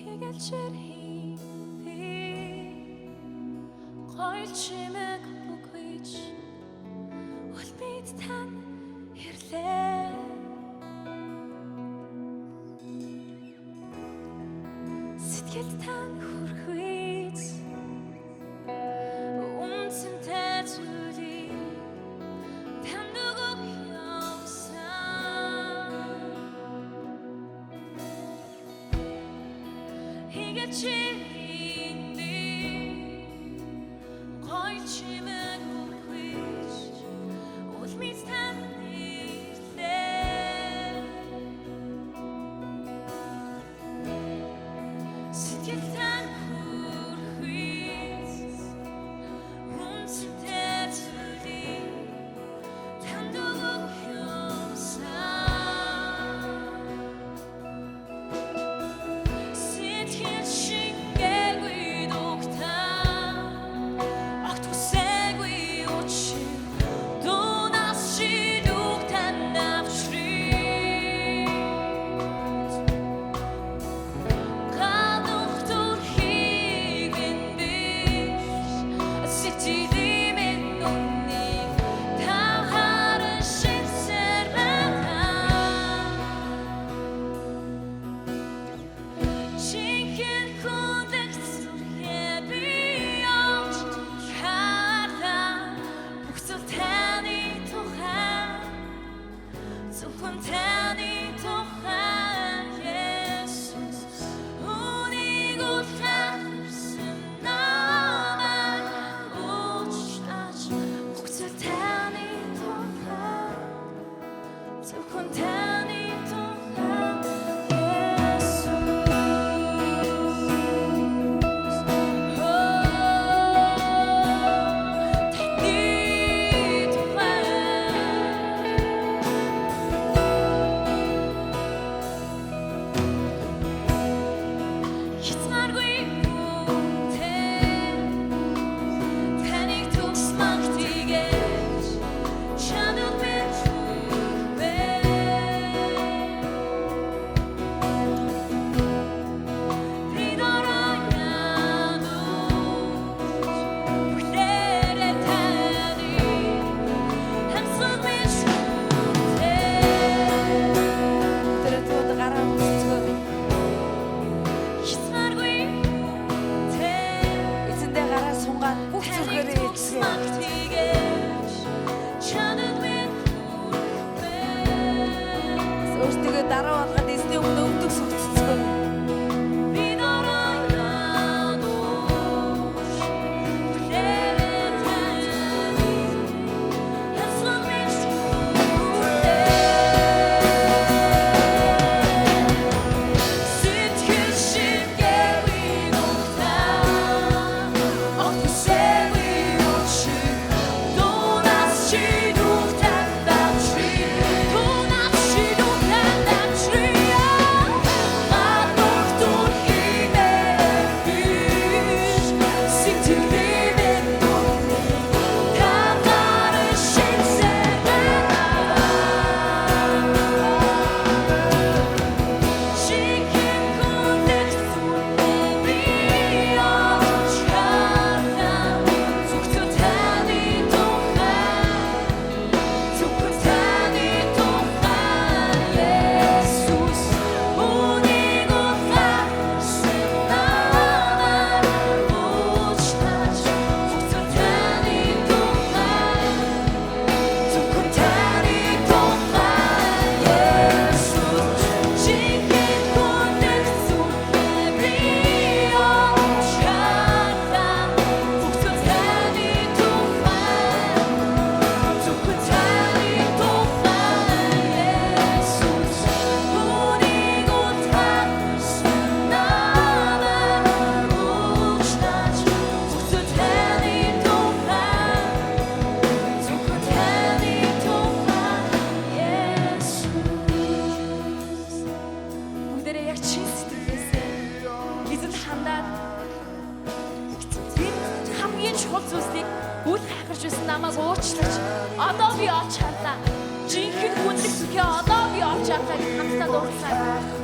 Тэгэлжэрхий би гоё чимэг бүгвич улбид тань ирлээ сэтгэл тань хүрхвийц үнцэнтэй зүйлийг танд өгөх явсан Тэгэлжэрхий гоё чимэг бүгвич улбид тань ирлээ сэтгэл тань хүрхвийц үнцэнтэй зүйлийг танд өгөх явсан сэтгэл шингээгүй дугтаа огт хүсээгүй учир дунаас шийдвэг танд авчрыг гадуух төрхийг энэ биш сэтгэлимэн нүднийг та харан шинсээр байна Жинхэнэ хүндэгт зүрхээ би явж харлаа бүх зүйл таны тухай зөвхөн таны тухай Есүс үнийг үлхэрсэн намайг уучлаач бүх зүйл таны тухай зөвхөн таны тухай Хязгааргүй үнэтэй таныг төгс магтийгээж чадах биш бэ Би дораяад бүхнээрээ таны хамсаг биш үнэтэй Тэрэтүүд гараа үсцгөө Хязгааргүй үнэтэй Эцэндээ гараа сунгаад бүх зүрхээрээ эцгээ. магтийгээж чадах биш бэ Өөртөө дараа болгоод эзний өмнө өвдөг сүгцэцгөө. Би дораяад бүхнээрээ таны хамсаг биш Сэтгэл шингээгүй дугтаа огт хүсээгүй учир дунаас шийдвэг танд авчрыг гадуух төрхийг биш сэтгэлимэн нүднийг та харан шинсээр байна Жинхэнэ хүндэгт зүрхээ би явж харлаа зөвхөн таны тухай зөвхөн таны тухай Есүс үнийг үлхэрсэн намайг уучлаач зөвхөн таны тухай зөвхөн таны тухай Есүс жинхэнэ хүндэгт зүрхээ би явж харлаа зөвхөн таны тухай зөвхөн таны тухай Есүс үнийг үлхэрсэн намайг уучлаач зөвхөн таны тухай зөвхөн таны тухай Есүс Бүгдээрээ яг чин сэтгэлээсээ эзэнд хандаад хамгийн чухал зүйлсийг үл хайхарч байсан намайг уучлаач одоо би олж харлаа жинхэнэ хүндлэх зүрхээ одоо би олж харлаа гэж хамтдаа дуурлаа